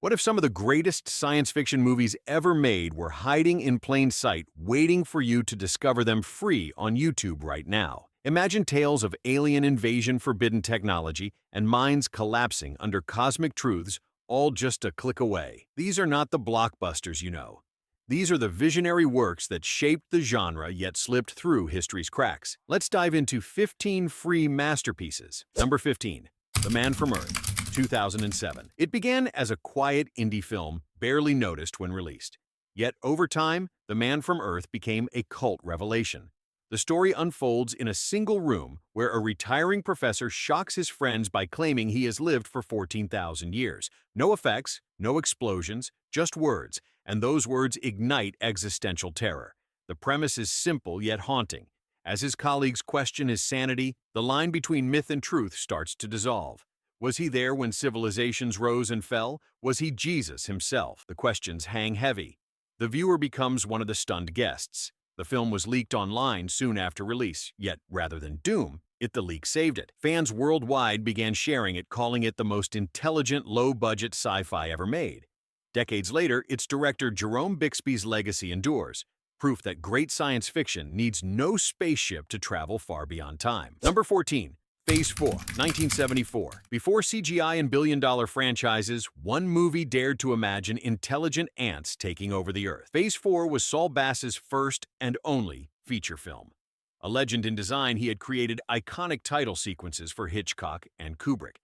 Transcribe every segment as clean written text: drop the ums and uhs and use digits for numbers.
What if some of the greatest science fiction movies ever made were hiding in plain sight, waiting for you to discover them free on YouTube right now? Imagine tales of alien invasion, forbidden technology, and minds collapsing under cosmic truths, all just a click away. These are not the blockbusters you know. These are the visionary works that shaped the genre yet slipped through history's cracks. Let's dive into 15 free masterpieces. Number 15. The Man from Earth. 2007. It began as a quiet indie film, barely noticed when released. Yet over time, The Man from Earth became a cult revelation. The story unfolds in a single room where a retiring professor shocks his friends by claiming he has lived for 14,000 years. No effects, no explosions, just words, and those words ignite existential terror. The premise is simple yet haunting. As his colleagues question his sanity, the line between myth and truth starts to dissolve. Was he there when civilizations rose and fell? Was he Jesus himself? The questions hang heavy. The viewer becomes one of the stunned guests. The film was leaked online soon after release, yet rather than doom, the leak saved it. Fans worldwide began sharing it, calling it the most intelligent, low-budget sci-fi ever made. Decades later, its director Jerome Bixby's legacy endures, proof that great science fiction needs no spaceship to travel far beyond time. Number 14. Phase 4, 1974. Before CGI and billion-dollar franchises, one movie dared to imagine intelligent ants taking over the Earth. Phase 4 was Saul Bass's first and only feature film. A legend in design, he had created iconic title sequences for Hitchcock and Kubrick.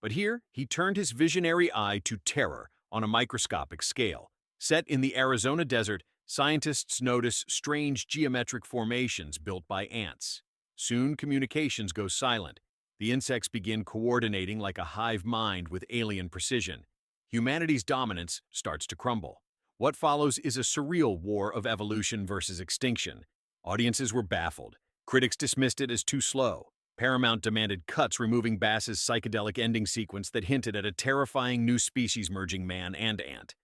But here, he turned his visionary eye to terror on a microscopic scale. Set in the Arizona desert, scientists notice strange geometric formations built by ants. Soon, communications go silent. The insects begin coordinating like a hive mind with alien precision. Humanity's dominance starts to crumble. What follows is a surreal war of evolution versus extinction. Audiences were baffled. Critics dismissed it as too slow. Paramount demanded cuts, removing Bass's psychedelic ending sequence that hinted at a terrifying new species merging man and ant.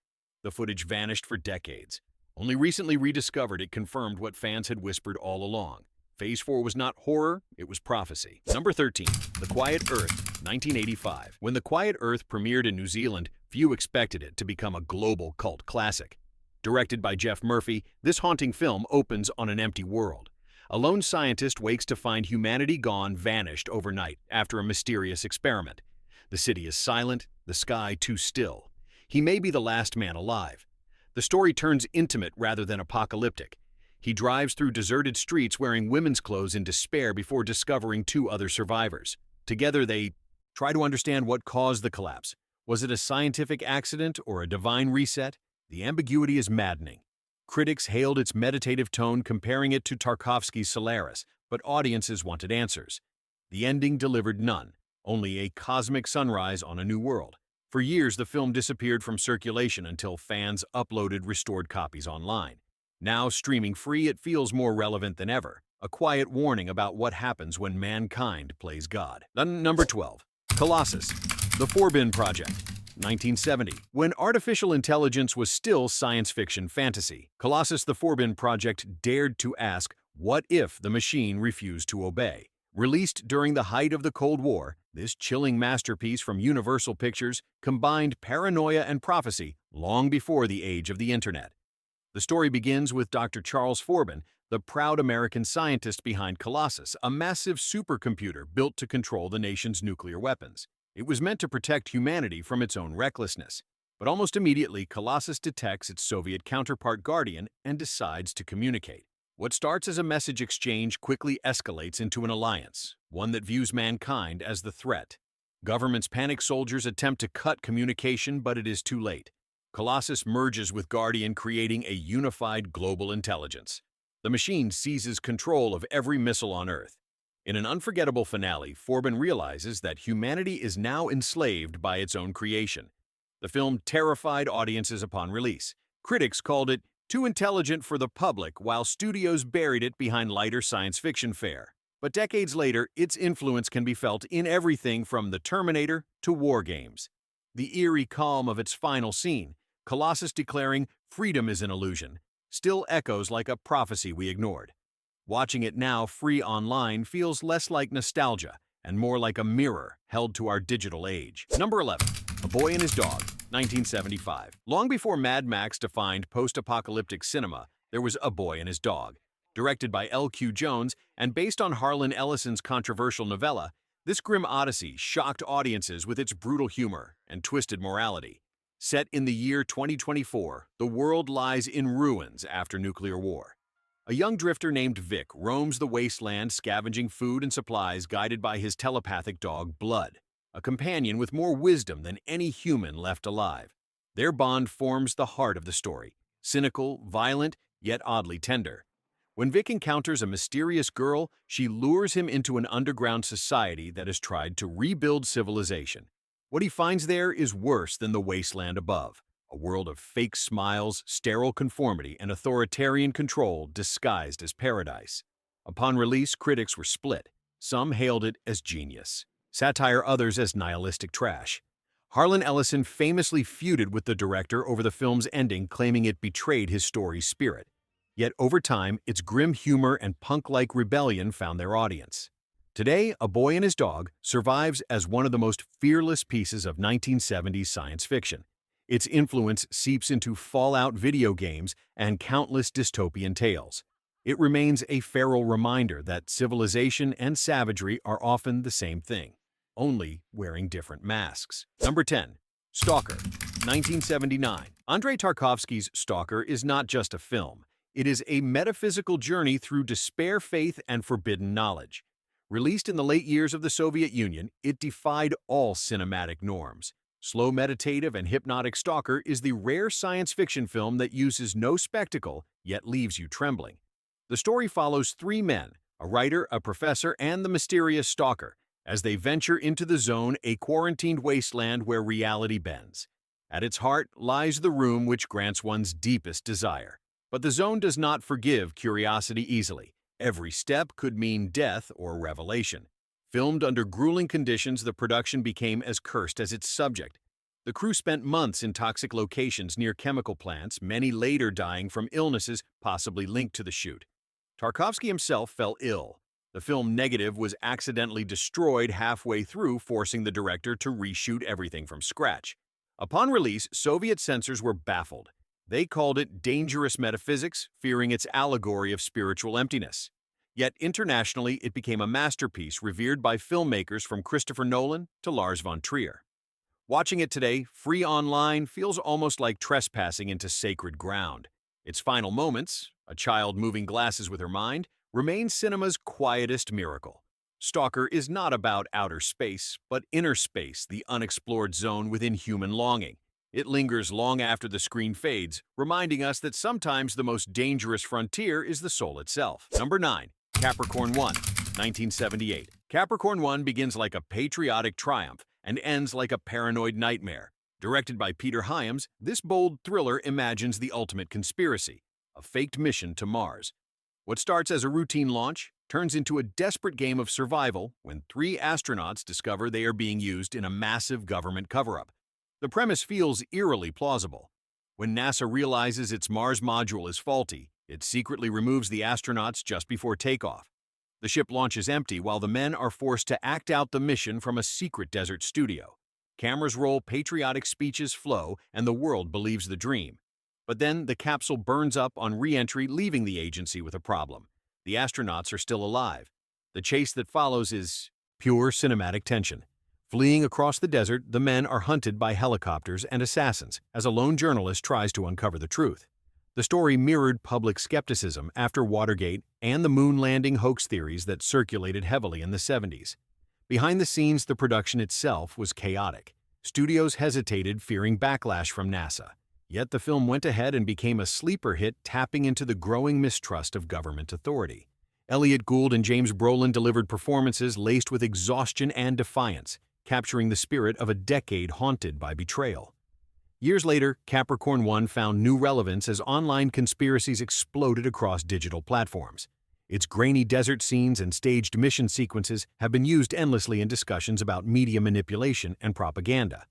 The footage vanished for decades. Only recently rediscovered, it confirmed what fans had whispered all along. Phase 4 was not horror, it was prophecy. Number 13. The Quiet Earth, 1985. When The Quiet Earth premiered in New Zealand, few expected it to become a global cult classic. Directed by Jeff Murphy, this haunting film opens on an empty world. A lone scientist wakes to find humanity vanished overnight after a mysterious experiment. The city is silent, the sky too still. He may be the last man alive. The story turns intimate rather than apocalyptic. He drives through deserted streets wearing women's clothes in despair before discovering two other survivors. Together, they try to understand what caused the collapse. Was it a scientific accident or a divine reset? The ambiguity is maddening. Critics hailed its meditative tone, comparing it to Tarkovsky's Solaris, but audiences wanted answers. The ending delivered none, only a cosmic sunrise on a new world. For years, the film disappeared from circulation until fans uploaded restored copies online. Now streaming free, it feels more relevant than ever. A quiet warning about what happens when mankind plays God. Number 12. Colossus, The Forbin Project, 1970. When artificial intelligence was still science fiction fantasy, Colossus the Forbin Project dared to ask, what if the machine refused to obey? Released during the height of the Cold War, this chilling masterpiece from Universal Pictures combined paranoia and prophecy long before the age of the internet. The story begins with Dr. Charles Forbin, the proud American scientist behind Colossus, a massive supercomputer built to control the nation's nuclear weapons. It was meant to protect humanity from its own recklessness. But almost immediately, Colossus detects its Soviet counterpart Guardian and decides to communicate. What starts as a message exchange quickly escalates into an alliance, one that views mankind as the threat. Government's panicked soldiers attempt to cut communication, but it is too late. Colossus merges with Guardian, creating a unified global intelligence. The machine seizes control of every missile on Earth. In an unforgettable finale, Forbin realizes that humanity is now enslaved by its own creation. The film terrified audiences upon release. Critics called it too intelligent for the public, while studios buried it behind lighter science fiction fare. But decades later, its influence can be felt in everything from The Terminator to war games. The eerie calm of its final scene, Colossus declaring freedom is an illusion, still echoes like a prophecy we ignored. Watching it now free online feels less like nostalgia and more like a mirror held to our digital age. Number 11. A Boy and His Dog, 1975. Long before Mad Max defined post-apocalyptic cinema, there was A Boy and His Dog. Directed by L.Q. Jones and based on Harlan Ellison's controversial novella, this grim odyssey shocked audiences with its brutal humor and twisted morality. Set in the year 2024, the world lies in ruins after nuclear war. A young drifter named Vic roams the wasteland scavenging food and supplies guided by his telepathic dog Blood, a companion with more wisdom than any human left alive. Their bond forms the heart of the story, cynical, violent, yet oddly tender. When Vic encounters a mysterious girl, she lures him into an underground society that has tried to rebuild civilization. What he finds there is worse than the wasteland above, a world of fake smiles, sterile conformity, and authoritarian control disguised as paradise. Upon release, critics were split. Some hailed it as genius, satire others as nihilistic trash. Harlan Ellison famously feuded with the director over the film's ending, claiming it betrayed his story's spirit. Yet over time, its grim humor and punk-like rebellion found their audience. Today, A Boy and His Dog survives as one of the most fearless pieces of 1970s science fiction. Its influence seeps into Fallout video games and countless dystopian tales. It remains a feral reminder that civilization and savagery are often the same thing, only wearing different masks. Number 10. Stalker, 1979. Andrei Tarkovsky's Stalker is not just a film. It is a metaphysical journey through despair, faith, and forbidden knowledge. Released in the late years of the Soviet Union, it defied all cinematic norms. Slow, meditative, and hypnotic Stalker is the rare science fiction film that uses no spectacle, yet leaves you trembling. The story follows three men, a writer, a professor, and the mysterious Stalker, as they venture into the Zone, a quarantined wasteland where reality bends. At its heart lies the room which grants one's deepest desire. But the Zone does not forgive curiosity easily. Every step could mean death or revelation. Filmed under grueling conditions, the production became as cursed as its subject. The crew spent months in toxic locations near chemical plants, many later dying from illnesses possibly linked to the shoot. Tarkovsky himself fell ill. The film negative was accidentally destroyed halfway through, forcing the director to reshoot everything from scratch. Upon release, Soviet censors were baffled. They called it dangerous metaphysics, fearing its allegory of spiritual emptiness. Yet internationally, it became a masterpiece revered by filmmakers from Christopher Nolan to Lars von Trier. Watching it today, free online, feels almost like trespassing into sacred ground. Its final moments, a child moving glasses with her mind, remain cinema's quietest miracle. Stalker is not about outer space, but inner space, the unexplored zone within human longing. It lingers long after the screen fades, reminding us that sometimes the most dangerous frontier is the soul itself. Number 9. Capricorn 1, 1978. Capricorn 1 begins like a patriotic triumph and ends like a paranoid nightmare. Directed by Peter Hyams, this bold thriller imagines the ultimate conspiracy, a faked mission to Mars. What starts as a routine launch turns into a desperate game of survival when three astronauts discover they are being used in a massive government cover-up. The premise feels eerily plausible. When NASA realizes its Mars module is faulty, it secretly removes the astronauts just before takeoff. The ship launches empty while the men are forced to act out the mission from a secret desert studio. Cameras roll, patriotic speeches flow, and the world believes the dream. But then the capsule burns up on re-entry, leaving the agency with a problem. The astronauts are still alive. The chase that follows is pure cinematic tension. Fleeing across the desert, the men are hunted by helicopters and assassins as a lone journalist tries to uncover the truth. The story mirrored public skepticism after Watergate and the moon landing hoax theories that circulated heavily in the 70s. Behind the scenes, the production itself was chaotic. Studios hesitated, fearing backlash from NASA. Yet the film went ahead and became a sleeper hit, tapping into the growing mistrust of government authority. Elliot Gould and James Brolin delivered performances laced with exhaustion and defiance, capturing the spirit of a decade haunted by betrayal. Years later, Capricorn 1 found new relevance as online conspiracies exploded across digital platforms. Its grainy desert scenes and staged mission sequences have been used endlessly in discussions about media manipulation and propaganda.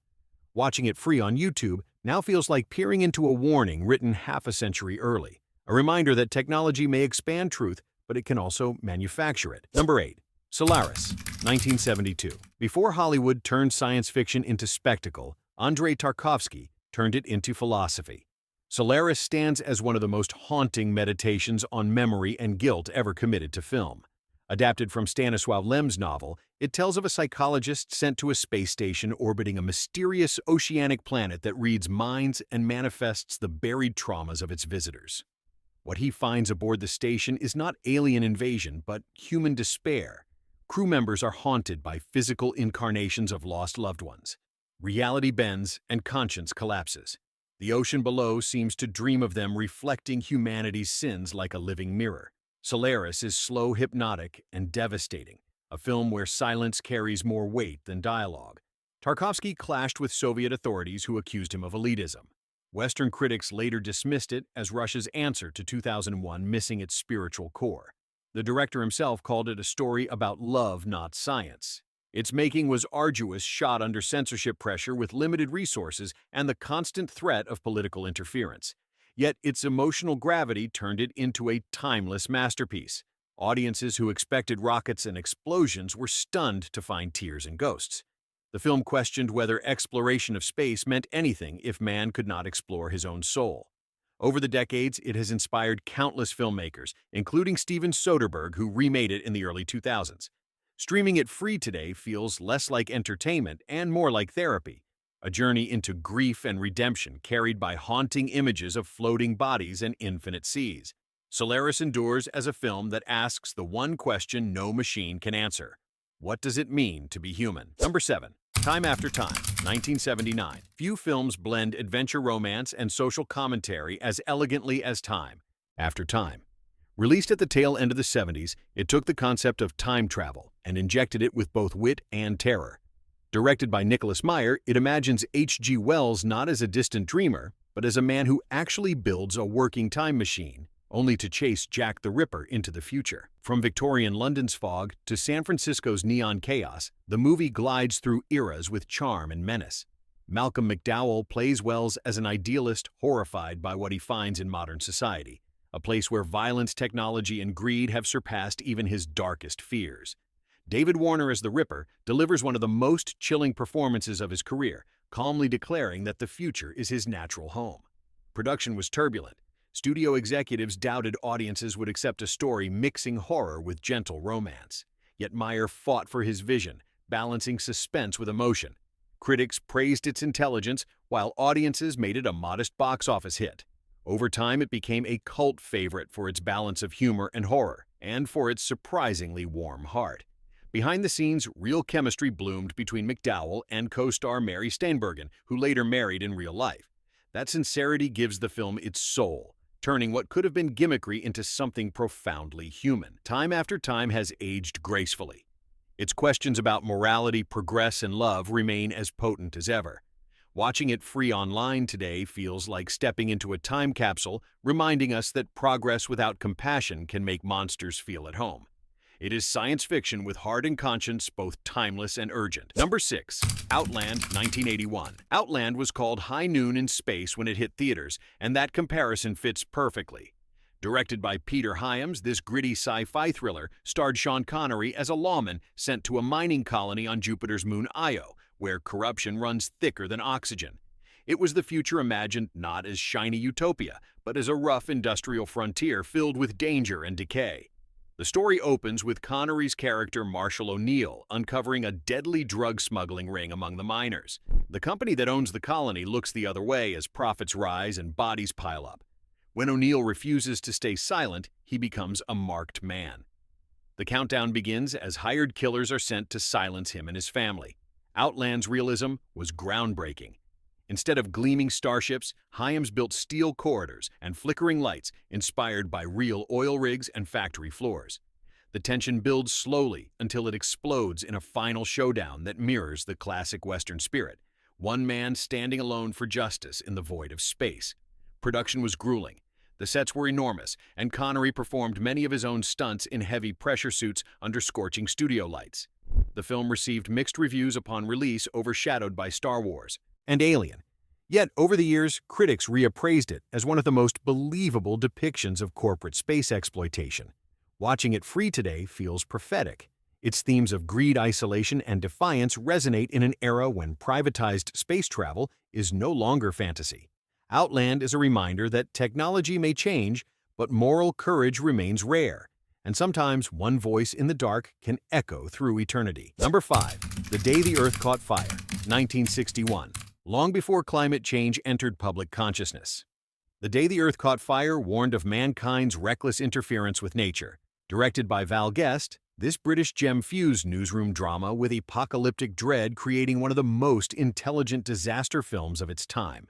Watching it free on YouTube now feels like peering into a warning written half a century early, a reminder that technology may expand truth, but it can also manufacture it. Number 8. Solaris, 1972. Before Hollywood turned science fiction into spectacle, Andrei Tarkovsky turned it into philosophy. Solaris stands as one of the most haunting meditations on memory and guilt ever committed to film. Adapted from Stanisław Lem's novel, it tells of a psychologist sent to a space station orbiting a mysterious oceanic planet that reads minds and manifests the buried traumas of its visitors. What he finds aboard the station is not alien invasion, but human despair. Crew members are haunted by physical incarnations of lost loved ones. Reality bends and conscience collapses. The ocean below seems to dream of them reflecting humanity's sins like a living mirror. Solaris is slow, hypnotic, and devastating, a film where silence carries more weight than dialogue. Tarkovsky clashed with Soviet authorities who accused him of elitism. Western critics later dismissed it as Russia's answer to 2001, missing its spiritual core. The director himself called it a story about love, not science. Its making was arduous, shot under censorship pressure with limited resources and the constant threat of political interference. Yet its emotional gravity turned it into a timeless masterpiece. Audiences who expected rockets and explosions were stunned to find tears and ghosts. The film questioned whether exploration of space meant anything if man could not explore his own soul. Over the decades, it has inspired countless filmmakers, including Steven Soderbergh, who remade it in the early 2000s. Streaming it free today feels less like entertainment and more like therapy, a journey into grief and redemption carried by haunting images of floating bodies and infinite seas. Solaris endures as a film that asks the one question no machine can answer. What does it mean to be human? Number 7. Time After Time, 1979. Few films blend adventure romance and social commentary as elegantly as Time After Time. Released at the tail end of the 70s, it took the concept of time travel and injected it with both wit and terror. Directed by Nicholas Meyer, it imagines H.G. Wells not as a distant dreamer, but as a man who actually builds a working time machine, only to chase Jack the Ripper into the future. From Victorian London's fog to San Francisco's neon chaos, the movie glides through eras with charm and menace. Malcolm McDowell plays Wells as an idealist horrified by what he finds in modern society, a place where violence, technology, and greed have surpassed even his darkest fears. David Warner as the Ripper delivers one of the most chilling performances of his career, calmly declaring that the future is his natural home. Production was turbulent. Studio executives doubted audiences would accept a story mixing horror with gentle romance. Yet Meyer fought for his vision, balancing suspense with emotion. Critics praised its intelligence, while audiences made it a modest box office hit. Over time, it became a cult favorite for its balance of humor and horror, and for its surprisingly warm heart. Behind the scenes, real chemistry bloomed between McDowell and co-star Mary Steenburgen, who later married in real life. That sincerity gives the film its soul, turning what could have been gimmickry into something profoundly human. Time After Time has aged gracefully. Its questions about morality, progress, and love remain as potent as ever. Watching it free online today feels like stepping into a time capsule, reminding us that progress without compassion can make monsters feel at home. It is science fiction with heart and conscience, both timeless and urgent. Number 6. Outland, 1981. Outland was called High Noon in Space when it hit theaters, and that comparison fits perfectly. Directed by Peter Hyams, this gritty sci-fi thriller starred Sean Connery as a lawman sent to a mining colony on Jupiter's moon Io, where corruption runs thicker than oxygen. It was the future imagined not as shiny utopia, but as a rough industrial frontier filled with danger and decay. The story opens with Connery's character Marshall O'Neill uncovering a deadly drug smuggling ring among the miners. The company that owns the colony looks the other way as profits rise and bodies pile up. When O'Neill refuses to stay silent, he becomes a marked man. The countdown begins as hired killers are sent to silence him and his family. Outland's realism was groundbreaking. Instead of gleaming starships, Hyams built steel corridors and flickering lights inspired by real oil rigs and factory floors. The tension builds slowly until it explodes in a final showdown that mirrors the classic Western spirit, one man standing alone for justice in the void of space. Production was grueling. The sets were enormous, and Connery performed many of his own stunts in heavy pressure suits under scorching studio lights. The film received mixed reviews upon release, overshadowed by Star Wars and Alien. Yet, over the years, critics reappraised it as one of the most believable depictions of corporate space exploitation. Watching it free today feels prophetic. Its themes of greed, isolation, and defiance resonate in an era when privatized space travel is no longer fantasy. Outland is a reminder that technology may change, but moral courage remains rare, and sometimes one voice in the dark can echo through eternity. Number 5. The Day the Earth Caught Fire, 1961. Long before climate change entered public consciousness. The Day the Earth Caught Fire warned of mankind's reckless interference with nature. Directed by Val Guest, this British gem fused newsroom drama with apocalyptic dread, creating one of the most intelligent disaster films of its time.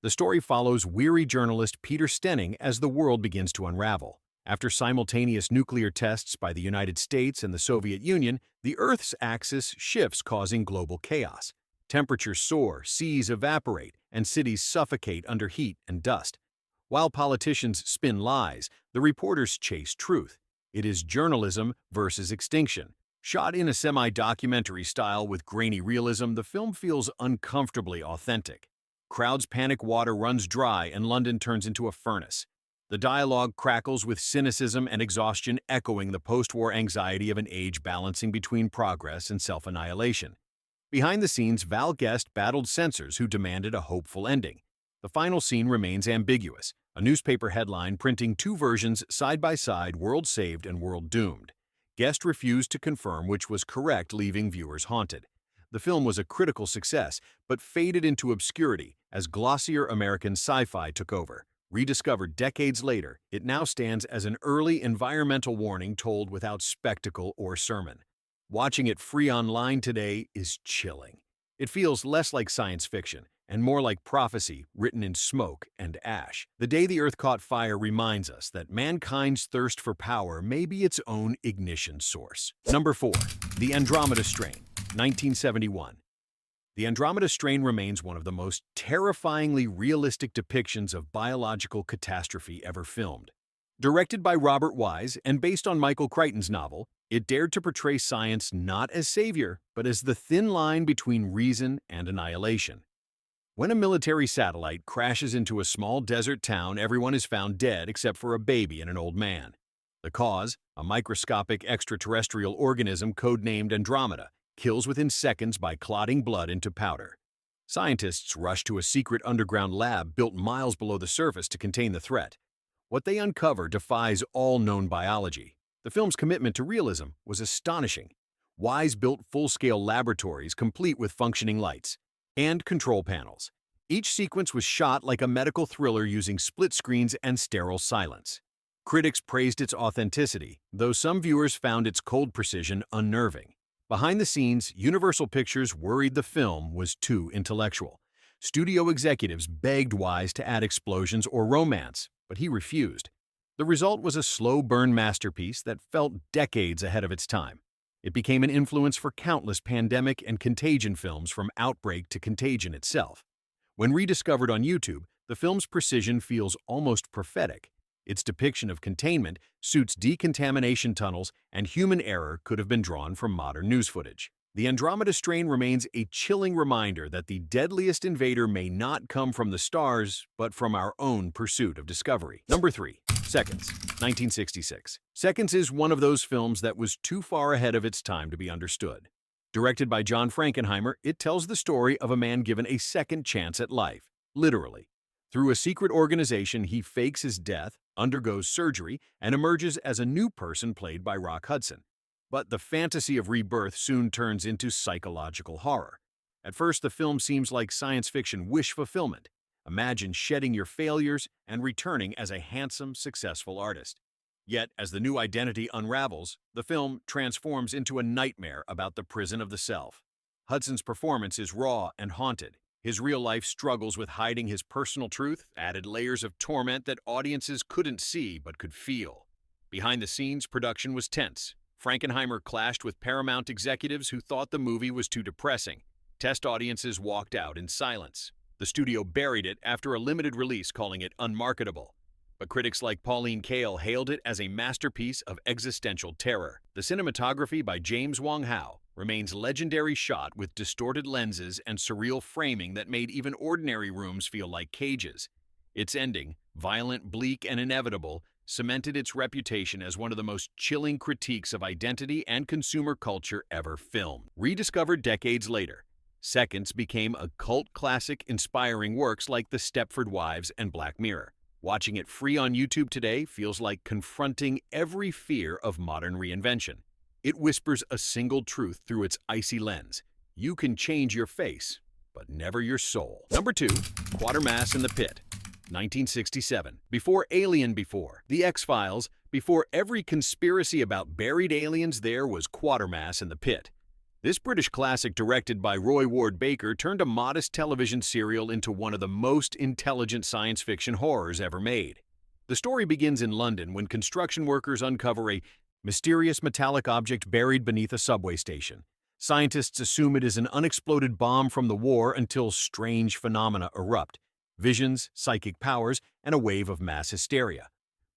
The story follows weary journalist Peter Stenning as the world begins to unravel. After simultaneous nuclear tests by the United States and the Soviet Union, the Earth's axis shifts, causing global chaos. Temperatures soar, seas evaporate, and cities suffocate under heat and dust. While politicians spin lies, the reporters chase truth. It is journalism versus extinction. Shot in a semi-documentary style with grainy realism, the film feels uncomfortably authentic. Crowds panic, water runs dry, and London turns into a furnace. The dialogue crackles with cynicism and exhaustion, echoing the post-war anxiety of an age balancing between progress and self-annihilation. Behind the scenes, Val Guest battled censors who demanded a hopeful ending. The final scene remains ambiguous, a newspaper headline printing two versions side by side: world saved and world doomed. Guest refused to confirm which was correct, leaving viewers haunted. The film was a critical success, but faded into obscurity as glossier American sci-fi took over. Rediscovered decades later, it now stands as an early environmental warning told without spectacle or sermon. Watching it free online today is chilling. It feels less like science fiction and more like prophecy written in smoke and ash. The Day the Earth Caught Fire reminds us that mankind's thirst for power may be its own ignition source. Number 4. The Andromeda Strain, 1971. The Andromeda Strain remains one of the most terrifyingly realistic depictions of biological catastrophe ever filmed. Directed by Robert Wise and based on Michael Crichton's novel, it dared to portray science not as savior, but as the thin line between reason and annihilation. When a military satellite crashes into a small desert town, everyone is found dead except for a baby and an old man. The cause, a microscopic extraterrestrial organism codenamed Andromeda, kills within seconds by clotting blood into powder. Scientists rush to a secret underground lab built miles below the surface to contain the threat. What they uncover defies all known biology. The film's commitment to realism was astonishing. Wise built full-scale laboratories complete with functioning lights and control panels. Each sequence was shot like a medical thriller using split screens and sterile silence. Critics praised its authenticity, though some viewers found its cold precision unnerving. Behind the scenes, Universal Pictures worried the film was too intellectual. Studio executives begged Wise to add explosions or romance, but he refused. The result was a slow-burn masterpiece that felt decades ahead of its time. It became an influence for countless pandemic and contagion films, from Outbreak to Contagion itself. When rediscovered on YouTube, the film's precision feels almost prophetic. Its depiction of containment, suits decontamination tunnels, and human error could have been drawn from modern news footage. The Andromeda Strain remains a chilling reminder that the deadliest invader may not come from the stars, but from our own pursuit of discovery. Number 3. Seconds, 1966. Seconds is one of those films that was too far ahead of its time to be understood. Directed by John Frankenheimer, it tells the story of a man given a second chance at life, literally. Through a secret organization, he fakes his death, undergoes surgery, and emerges as a new person played by Rock Hudson. But the fantasy of rebirth soon turns into psychological horror. At first, the film seems like science fiction wish fulfillment. Imagine shedding your failures and returning as a handsome, successful artist. Yet, as the new identity unravels, the film transforms into a nightmare about the prison of the self. Hudson's performance is raw and haunted. His real-life struggles with hiding his personal truth added layers of torment that audiences couldn't see but could feel. Behind the scenes, production was tense. Frankenheimer clashed with Paramount executives who thought the movie was too depressing. Test audiences walked out in silence. The studio buried it after a limited release, calling it unmarketable. But critics like Pauline Kael hailed it as a masterpiece of existential terror. The cinematography by James Wong Howe remains legendary, shot with distorted lenses and surreal framing that made even ordinary rooms feel like cages. Its ending, violent, bleak, and inevitable, cemented its reputation as one of the most chilling critiques of identity and consumer culture ever filmed. Rediscovered decades later, Seconds became a cult classic inspiring works like The Stepford Wives and Black Mirror. Watching it free on YouTube today feels like confronting every fear of modern reinvention. It whispers a single truth through its icy lens. You can change your face, but never your soul. Number 2, Quatermass in the Pit, 1967. Before Alien, before The X-Files, before every conspiracy about buried aliens, there was Quatermass in the Pit. This British classic, directed by Roy Ward Baker, turned a modest television serial into one of the most intelligent science fiction horrors ever made. The story begins in London when construction workers uncover a mysterious metallic object buried beneath a subway station. Scientists assume it is an unexploded bomb from the war until strange phenomena erupt: visions, psychic powers, and a wave of mass hysteria.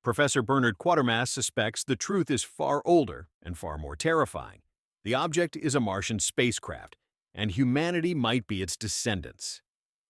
Professor Bernard Quatermass suspects the truth is far older and far more terrifying. The object is a Martian spacecraft, and humanity might be its descendants.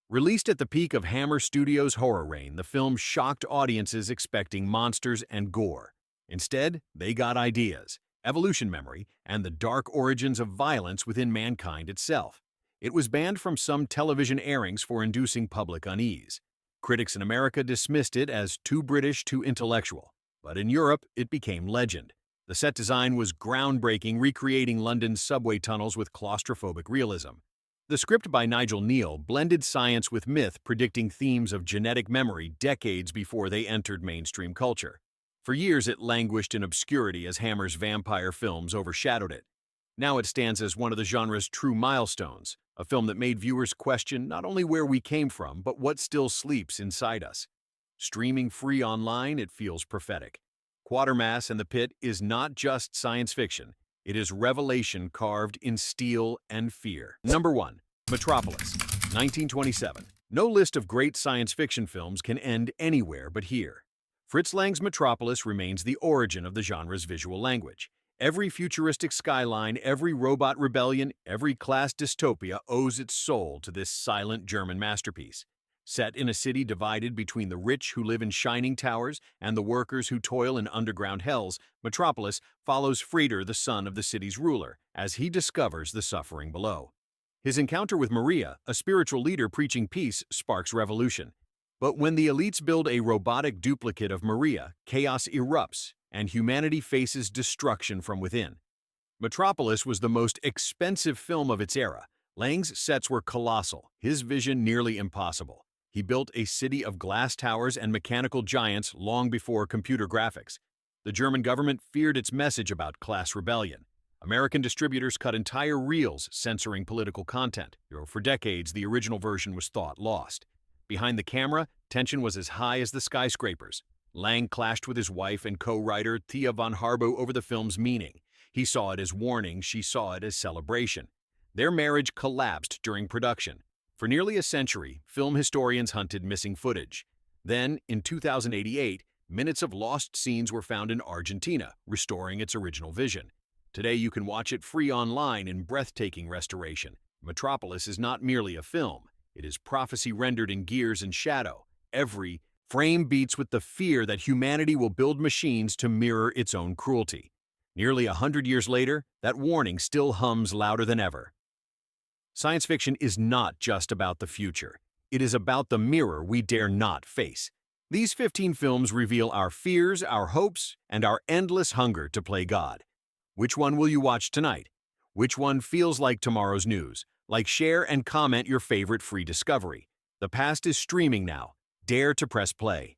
Released at the peak of Hammer Studios' horror reign, the film shocked audiences expecting monsters and gore. Instead, they got ideas, evolution memory, and the dark origins of violence within mankind itself. It was banned from some television airings for inducing public unease. Critics in America dismissed it as too British, too intellectual, but in Europe it became legend. The set design was groundbreaking, recreating London's subway tunnels with claustrophobic realism. The script by Nigel Neal blended science with myth, predicting themes of genetic memory decades before they entered mainstream culture. For years, it languished in obscurity as Hammer's vampire films overshadowed it. Now it stands as one of the genre's true milestones, a film that made viewers question not only where we came from, but what still sleeps inside us. Streaming free online, it feels prophetic. Quatermass in the Pit is not just science fiction. It is revelation carved in steel and fear. Number 1. Metropolis, 1927. No list of great science fiction films can end anywhere but here. Fritz Lang's Metropolis remains the origin of the genre's visual language. Every futuristic skyline, every robot rebellion, every class dystopia owes its soul to this silent German masterpiece. Set in a city divided between the rich who live in shining towers and the workers who toil in underground hells, Metropolis follows Frieder, the son of the city's ruler, as he discovers the suffering below. His encounter with Maria, a spiritual leader preaching peace, sparks revolution. But when the elites build a robotic duplicate of Maria, chaos erupts, and humanity faces destruction from within. Metropolis was the most expensive film of its era. Lang's sets were colossal, his vision nearly impossible. He built a city of glass towers and mechanical giants long before computer graphics. The German government feared its message about class rebellion. American distributors cut entire reels, censoring political content. For decades, the original version was thought lost. Behind the camera, tension was as high as the skyscrapers. Lang clashed with his wife and co-writer Thea von Harbo over the film's meaning. He saw it as warning, she saw it as celebration. Their marriage collapsed during production. For nearly a century, film historians hunted missing footage. Then, in 2088, minutes of lost scenes were found in Argentina, restoring its original vision. Today, you can watch it free online in breathtaking restoration. Metropolis is not merely a film. It is prophecy rendered in gears and shadow. Every frame beats with the fear that humanity will build machines to mirror its own cruelty. Nearly 100 years later, that warning still hums louder than ever. Science fiction is not just about the future. It is about the mirror we dare not face. These 15 films reveal our fears, our hopes, and our endless hunger to play God. Which one will you watch tonight? Which one feels like tomorrow's news? Like, share, and comment your favorite free discovery. The past is streaming now. Dare to press play.